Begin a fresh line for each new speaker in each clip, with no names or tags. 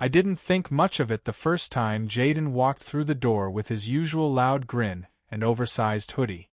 I didn't think much of it the first time Jayden walked through the door with his usual loud grin and oversized hoodie.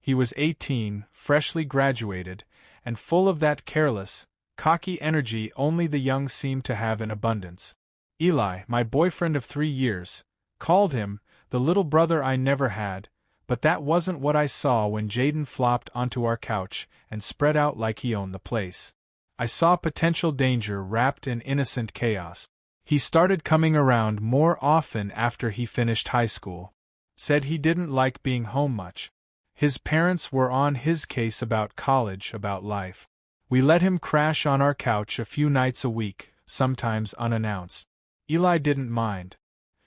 He was 18, freshly graduated, and full of that careless, cocky energy only the young seem to have in abundance. Eli, my boyfriend of 3 years, called him the little brother I never had, but that wasn't what I saw when Jayden flopped onto our couch and spread out like he owned the place. I saw potential danger wrapped in innocent chaos. He started coming around more often after he finished high school. Said he didn't like being home much. His parents were on his case about college, about life. We let him crash on our couch a few nights a week, sometimes unannounced. Eli didn't mind.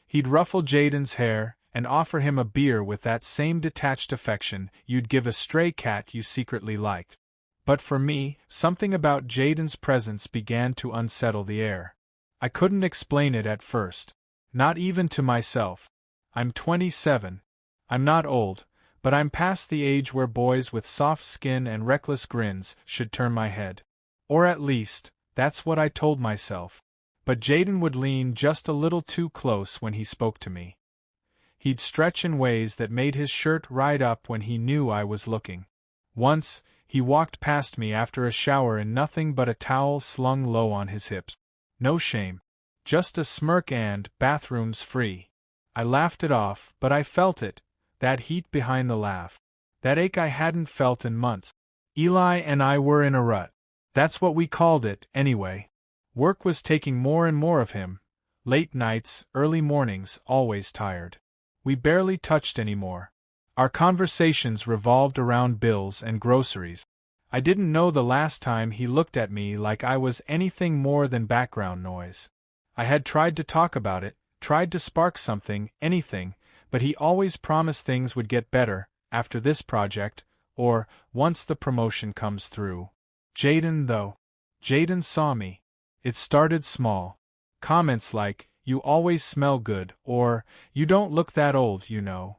He'd ruffle Jayden's hair and offer him a beer with that same detached affection you'd give a stray cat you secretly liked. But for me, something about Jayden's presence began to unsettle the air. I couldn't explain it at first. Not even to myself. I'm 27. I'm not old, but I'm past the age where boys with soft skin and reckless grins should turn my head. Or at least, that's what I told myself. But Jayden would lean just a little too close when he spoke to me. He'd stretch in ways that made his shirt ride up when he knew I was looking. Once, he walked past me after a shower in nothing but a towel slung low on his hips. No shame. Just a smirk and bathrooms free. I laughed it off, but I felt it, that heat behind the laugh. That ache I hadn't felt in months. Eli and I were in a rut. That's what we called it, anyway. Work was taking more and more of him. Late nights, early mornings, always tired. We barely touched anymore. Our conversations revolved around bills and groceries. I didn't know the last time he looked at me like I was anything more than background noise. I had tried to talk about it, tried to spark something, anything, but he always promised things would get better, after this project, or once the promotion comes through. Jayden, though. Jayden saw me. It started small. Comments like, "You always smell good," or, "You don't look that old, you know."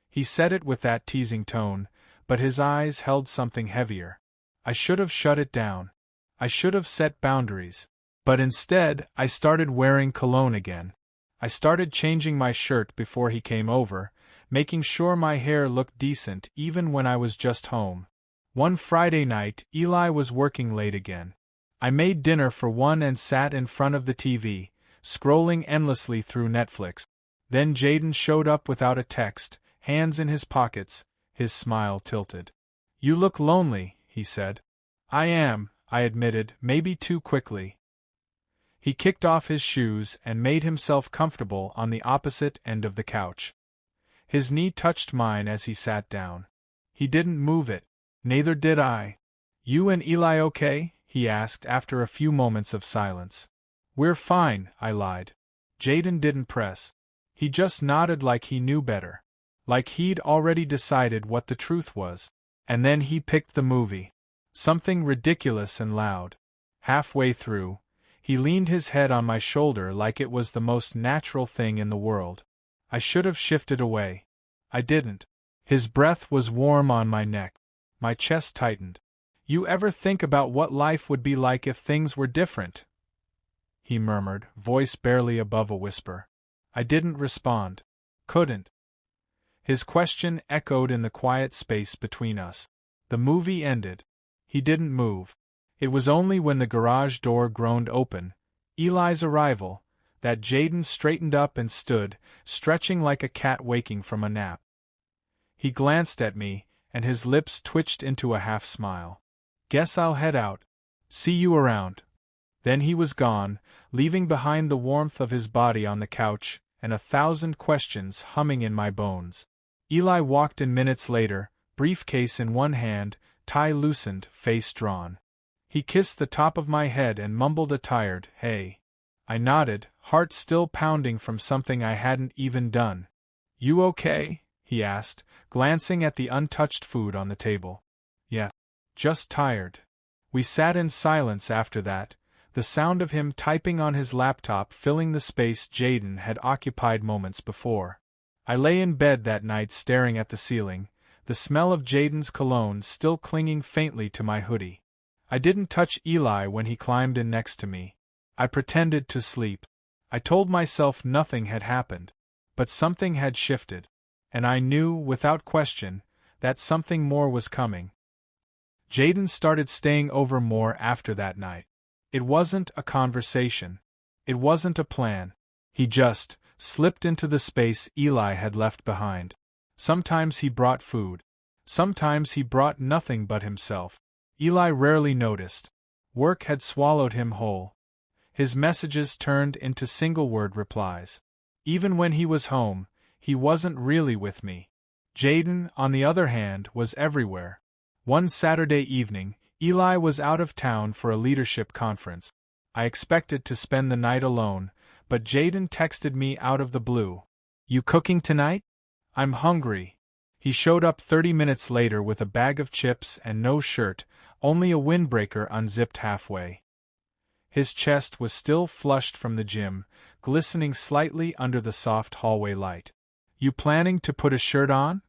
He said it with that teasing tone, but his eyes held something heavier. I should have shut it down. I should have set boundaries. But instead, I started wearing cologne again. I started changing my shirt before he came over, making sure my hair looked decent even when I was just home. One Friday night, Eli was working late again. I made dinner for one and sat in front of the TV, scrolling endlessly through Netflix. Then Jayden showed up without a text, hands in his pockets, his smile tilted. "You look lonely," he said. "I am," I admitted, maybe too quickly. He kicked off his shoes and made himself comfortable on the opposite end of the couch. His knee touched mine as he sat down. He didn't move it. Neither did I. "You and Eli okay?" he asked after a few moments of silence. "We're fine," I lied. Jayden didn't press. He just nodded like he knew better. Like he'd already decided what the truth was. And then he picked the movie. Something ridiculous and loud. Halfway through, he leaned his head on my shoulder like it was the most natural thing in the world. I should have shifted away. I didn't. His breath was warm on my neck. My chest tightened. "You ever think about what life would be like if things were different?" he murmured, voice barely above a whisper. I didn't respond. Couldn't. His question echoed in the quiet space between us. The movie ended. He didn't move. It was only when the garage door groaned open, Eli's arrival, that Jayden straightened up and stood, stretching like a cat waking from a nap. He glanced at me, and his lips twitched into a half-smile. "Guess I'll head out. See you around." Then he was gone, leaving behind the warmth of his body on the couch, and 1,000 questions humming in my bones. Eli walked in minutes later, briefcase in one hand, tie loosened, face drawn. He kissed the top of my head and mumbled a tired, "Hey." I nodded, heart still pounding from something I hadn't even done. "You okay?" he asked, glancing at the untouched food on the table. "Yeah. Just tired." We sat in silence after that, the sound of him typing on his laptop filling the space Jayden had occupied moments before. I lay in bed that night staring at the ceiling, the smell of Jayden's cologne still clinging faintly to my hoodie. I didn't touch Eli when he climbed in next to me. I pretended to sleep. I told myself nothing had happened. But something had shifted. And I knew, without question, that something more was coming. Jayden started staying over more after that night. It wasn't a conversation. It wasn't a plan. He just slipped into the space Eli had left behind. Sometimes he brought food. Sometimes he brought nothing but himself. Eli rarely noticed. Work had swallowed him whole. His messages turned into single-word replies. Even when he was home, he wasn't really with me. Jayden, on the other hand, was everywhere. One Saturday evening, Eli was out of town for a leadership conference. I expected to spend the night alone, but Jayden texted me out of the blue. "You cooking tonight? I'm hungry." He showed up 30 minutes later with a bag of chips and no shirt, only a windbreaker unzipped halfway. His chest was still flushed from the gym, glistening slightly under the soft hallway light. "You planning to put a shirt on?"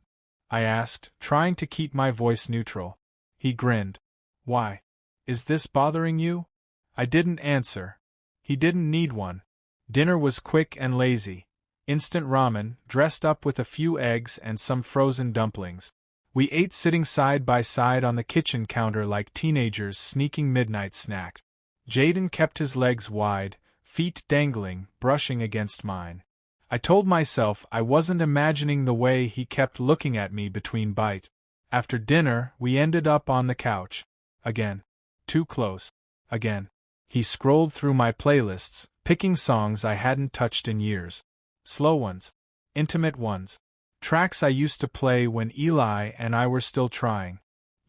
I asked, trying to keep my voice neutral. He grinned. "Why? Is this bothering you?" I didn't answer. He didn't need one. Dinner was quick and lazy. Instant ramen, dressed up with a few eggs and some frozen dumplings. We ate sitting side by side on the kitchen counter like teenagers sneaking midnight snacks. Jayden kept his legs wide, feet dangling, brushing against mine. I told myself I wasn't imagining the way he kept looking at me between bites. After dinner, we ended up on the couch. Again. Too close. Again. He scrolled through my playlists, picking songs I hadn't touched in years. Slow ones. Intimate ones. Tracks I used to play when Eli and I were still trying.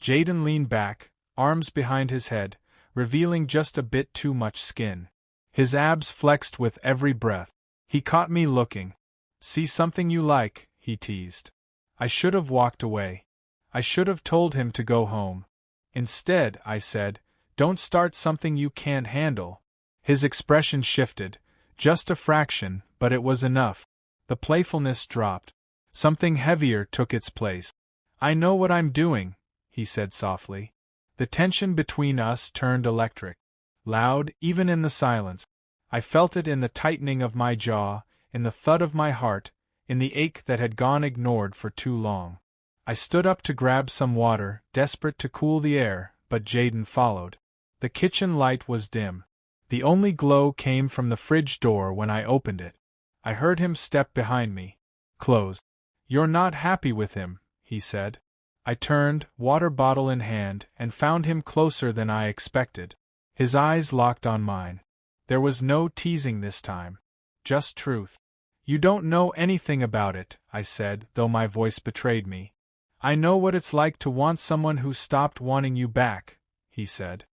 Jayden leaned back, arms behind his head, revealing just a bit too much skin. His abs flexed with every breath. He caught me looking. "See something you like," he teased. I should have walked away. I should have told him to go home. Instead, I said, "Don't start something you can't handle." His expression shifted. Just a fraction, but it was enough. The playfulness dropped. Something heavier took its place. "I know what I'm doing," he said softly. The tension between us turned electric. Loud, even in the silence. I felt it in the tightening of my jaw, in the thud of my heart, in the ache that had gone ignored for too long. I stood up to grab some water, desperate to cool the air, but Jayden followed. The kitchen light was dim. The only glow came from the fridge door when I opened it. I heard him step behind me. "Close." "You're not happy with him," he said. I turned, water bottle in hand, and found him closer than I expected. His eyes locked on mine. There was no teasing this time. Just truth. "You don't know anything about it," I said, though my voice betrayed me. "I know what it's like to want someone who stopped wanting you back," he said.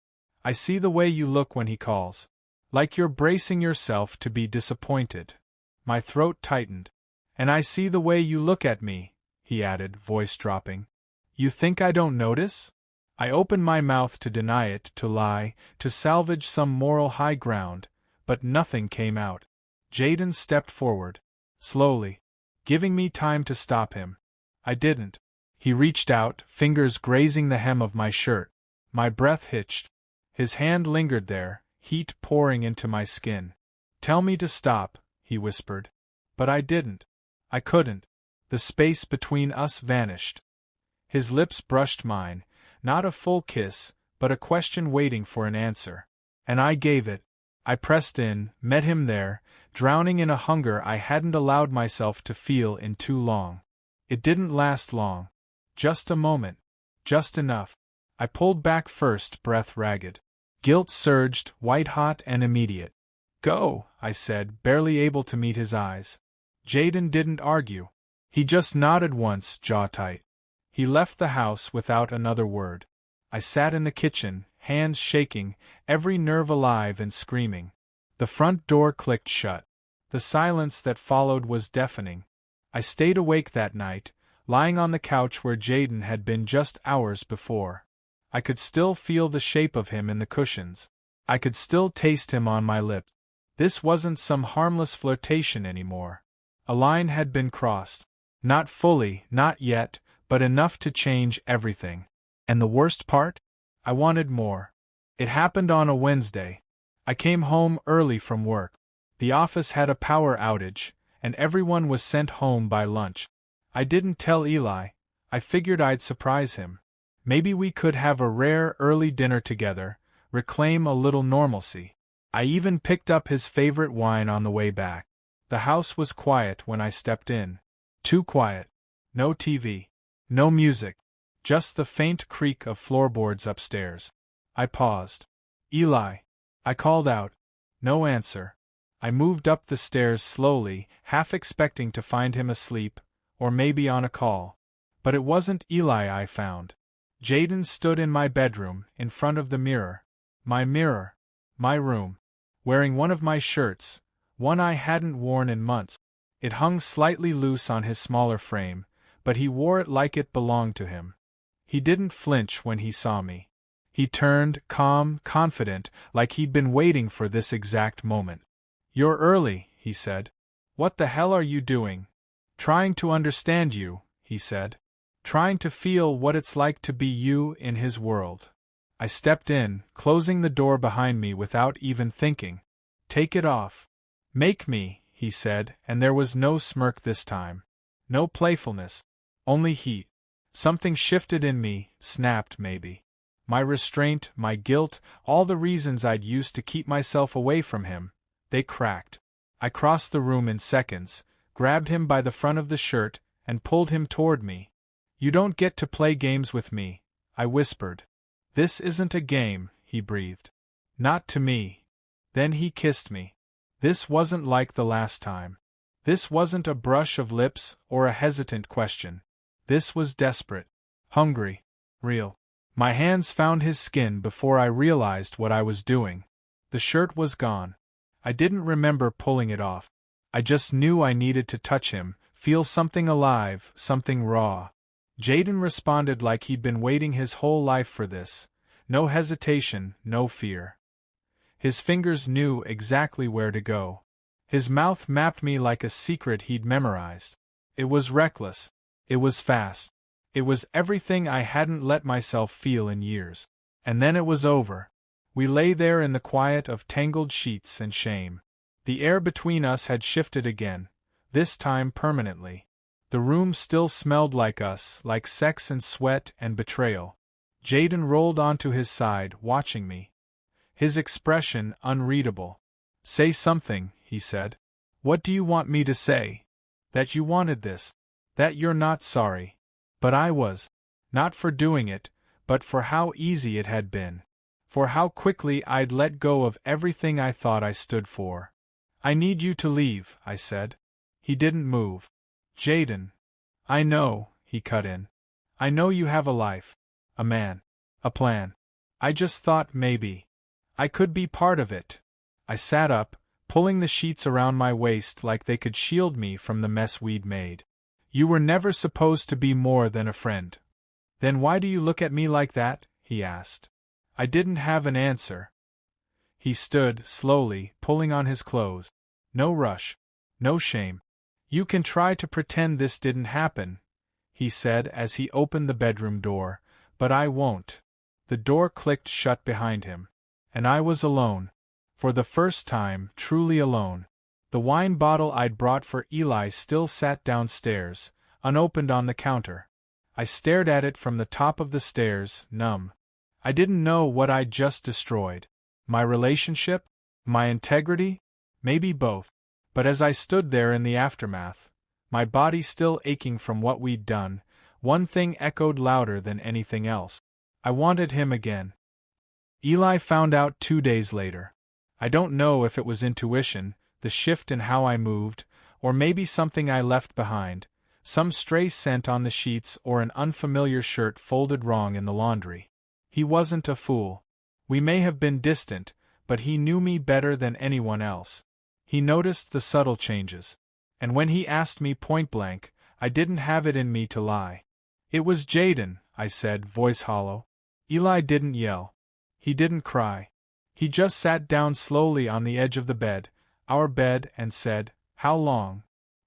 "I see the way you look when he calls. Like you're bracing yourself to be disappointed." My throat tightened. "And I see the way you look at me," he added, voice dropping. "You think I don't notice?" I opened my mouth to deny it, to lie, to salvage some moral high ground, but nothing came out. Jayden stepped forward. Slowly. Giving me time to stop him. I didn't. He reached out, fingers grazing the hem of my shirt. My breath hitched. His hand lingered there, heat pouring into my skin. "Tell me to stop," he whispered. But I didn't. I couldn't. The space between us vanished. His lips brushed mine, not a full kiss, but a question waiting for an answer. And I gave it. I pressed in, met him there, drowning in a hunger I hadn't allowed myself to feel in too long. It didn't last long. Just a moment. Just enough. I pulled back first, breath ragged. Guilt surged, white-hot and immediate. "Go," I said, barely able to meet his eyes. Jayden didn't argue. He just nodded once, jaw tight. He left the house without another word. I sat in the kitchen, hands shaking, every nerve alive and screaming. The front door clicked shut. The silence that followed was deafening. I stayed awake that night, lying on the couch where Jayden had been just hours before. I could still feel the shape of him in the cushions. I could still taste him on my lips. This wasn't some harmless flirtation anymore. A line had been crossed. Not fully, not yet, but enough to change everything. And the worst part? I wanted more. It happened on a Wednesday. I came home early from work. The office had a power outage, and everyone was sent home by lunch. I didn't tell Eli. I figured I'd surprise him. Maybe we could have a rare early dinner together, reclaim a little normalcy. I even picked up his favorite wine on the way back. The house was quiet when I stepped in. Too quiet. No TV. No music. Just the faint creak of floorboards upstairs. I paused. Eli. I called out. No answer. I moved up the stairs slowly, half expecting to find him asleep, or maybe on a call. But it wasn't Eli I found. Jayden stood in my bedroom, in front of the mirror. My mirror. My room. Wearing one of my shirts, one I hadn't worn in months. It hung slightly loose on his smaller frame, but he wore it like it belonged to him. He didn't flinch when he saw me. He turned, calm, confident, like he'd been waiting for this exact moment. You're early, he said. What the hell are you doing? Trying to understand you, he said. Trying to feel what it's like to be you in his world. I stepped in, closing the door behind me without even thinking. Take it off. Make me, he said, and there was no smirk this time. No playfulness. Only heat. Something shifted in me, snapped maybe. My restraint, my guilt, all the reasons I'd used to keep myself away from him, they cracked. I crossed the room in seconds, grabbed him by the front of the shirt, and pulled him toward me. You don't get to play games with me, I whispered. This isn't a game, he breathed. Not to me. Then he kissed me. This wasn't like the last time. This wasn't a brush of lips or a hesitant question. This was desperate. Hungry. Real. My hands found his skin before I realized what I was doing. The shirt was gone. I didn't remember pulling it off. I just knew I needed to touch him, feel something alive, something raw. Jayden responded like he'd been waiting his whole life for this. No hesitation, no fear. His fingers knew exactly where to go. His mouth mapped me like a secret he'd memorized. It was reckless. It was fast. It was everything I hadn't let myself feel in years. And then it was over. We lay there in the quiet of tangled sheets and shame. The air between us had shifted again, this time permanently. The room still smelled like us, like sex and sweat and betrayal. Jayden rolled onto his side, watching me. His expression unreadable. Say something, he said. What do you want me to say? That you wanted this. That you're not sorry. But I was. Not for doing it, but for how easy it had been. For how quickly I'd let go of everything I thought I stood for. I need you to leave, I said. He didn't move. Jayden. I know, he cut in. I know you have a life. A man. A plan. I just thought maybe I could be part of it. I sat up, pulling the sheets around my waist like they could shield me from the mess we'd made. You were never supposed to be more than a friend. Then why do you look at me like that? He asked. I didn't have an answer. He stood, slowly, pulling on his clothes. No rush. No shame. You can try to pretend this didn't happen, he said as he opened the bedroom door, but I won't. The door clicked shut behind him. And I was alone. For the first time, truly alone. The wine bottle I'd brought for Eli still sat downstairs, unopened on the counter. I stared at it from the top of the stairs, numb. I didn't know what I'd just destroyed. My relationship? My integrity? Maybe both. But as I stood there in the aftermath, my body still aching from what we'd done, one thing echoed louder than anything else. I wanted him again. Eli found out 2 days later. I don't know if it was intuition, the shift in how I moved, or maybe something I left behind, some stray scent on the sheets or an unfamiliar shirt folded wrong in the laundry. He wasn't a fool. We may have been distant, but he knew me better than anyone else. He noticed the subtle changes. And when he asked me point-blank, I didn't have it in me to lie. It was Jayden, I said, voice hollow. Eli didn't yell. He didn't cry. He just sat down slowly on the edge of the bed, our bed, and said, How long?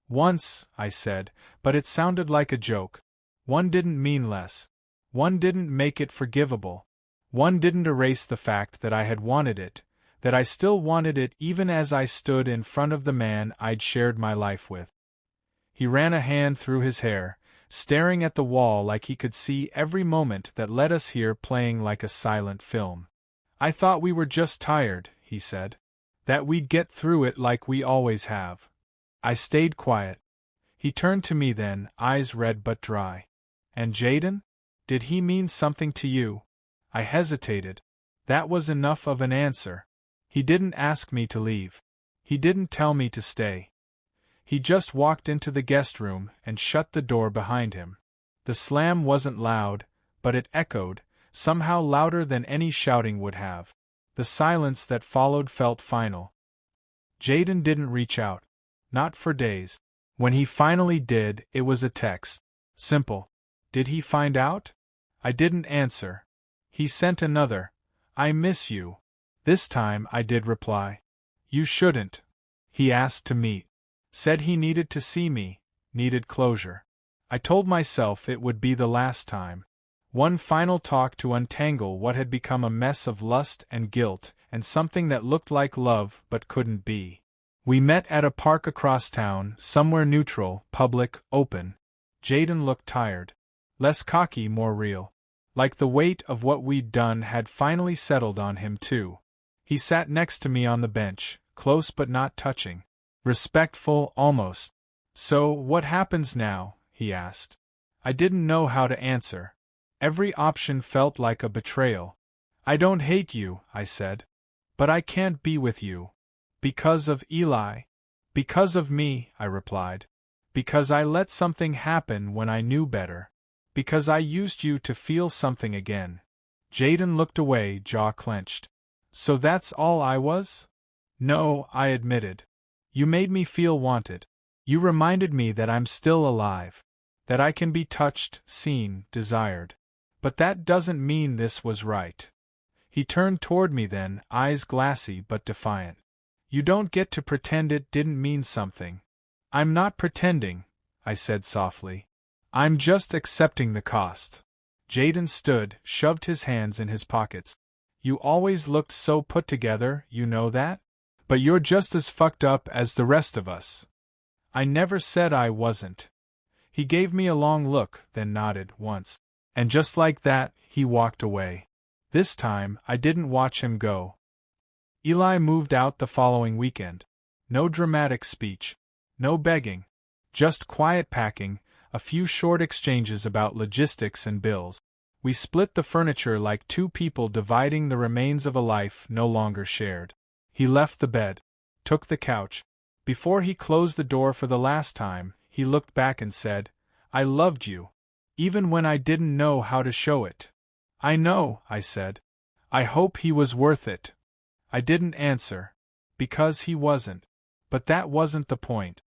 Once, I said, but it sounded like a joke. One didn't mean less. One didn't make it forgivable. One didn't erase the fact that I had wanted it, that I still wanted it even as I stood in front of the man I'd shared my life with. He ran a hand through his hair, staring at the wall like he could see every moment that led us here playing like a silent film. I thought we were just tired, he said. That we'd get through it like we always have. I stayed quiet. He turned to me then, eyes red but dry. And Jayden? Did he mean something to you? I hesitated. That was enough of an answer. He didn't ask me to leave. He didn't tell me to stay. He just walked into the guest room and shut the door behind him. The slam wasn't loud, but it echoed, somehow louder than any shouting would have. The silence that followed felt final. Jayden didn't reach out. Not for days. When he finally did, it was a text. Simple. Did he find out? I didn't answer. He sent another. I miss you. This time I did reply. You shouldn't. He asked to meet. Said he needed to see me, needed closure. I told myself it would be the last time. One final talk to untangle what had become a mess of lust and guilt and something that looked like love but couldn't be. We met at a park across town, somewhere neutral, public, open. Jayden looked tired. Less cocky, more real. Like the weight of what we'd done had finally settled on him too. He sat next to me on the bench, close but not touching. Respectful, almost. So, what happens now? He asked. I didn't know how to answer. Every option felt like a betrayal. I don't hate you, I said. But I can't be with you. Because of Eli. Because of me, I replied. Because I let something happen when I knew better. Because I used you to feel something again. Jayden looked away, jaw clenched. So that's all I was? No, I admitted. You made me feel wanted. You reminded me that I'm still alive. That I can be touched, seen, desired. But that doesn't mean this was right. He turned toward me then, eyes glassy but defiant. You don't get to pretend it didn't mean something. I'm not pretending, I said softly. I'm just accepting the cost. Jayden stood, shoved his hands in his pockets. You always looked so put together, you know that? But you're just as fucked up as the rest of us. I never said I wasn't. He gave me a long look, then nodded once. And just like that, he walked away. This time, I didn't watch him go. Eli moved out the following weekend. No dramatic speech. No begging. Just quiet packing, a few short exchanges about logistics and bills. We split the furniture like two people dividing the remains of a life no longer shared. He left the bed. Took the couch. Before he closed the door for the last time, he looked back and said, I loved you. Even when I didn't know how to show it. I know, I said. I hope he was worth it. I didn't answer. Because he wasn't. But that wasn't the point.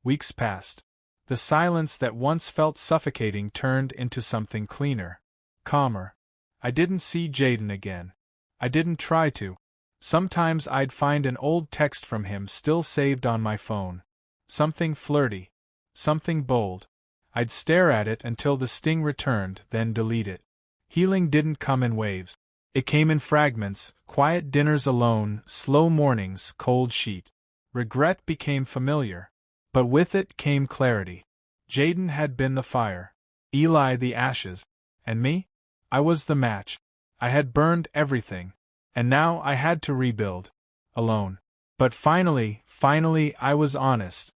Weeks passed. The silence that once felt suffocating turned into something cleaner. Calmer. I didn't see Jayden again. I didn't try to. Sometimes I'd find an old text from him still saved on my phone. Something flirty. Something bold. I'd stare at it until the sting returned, then delete it. Healing didn't come in waves. It came in fragments, quiet dinners alone, slow mornings, cold sheet. Regret became familiar. But with it came clarity. Jayden had been the fire. Eli the ashes. And me? I was the match. I had burned everything. And now I had to rebuild. Alone. But finally, I was honest.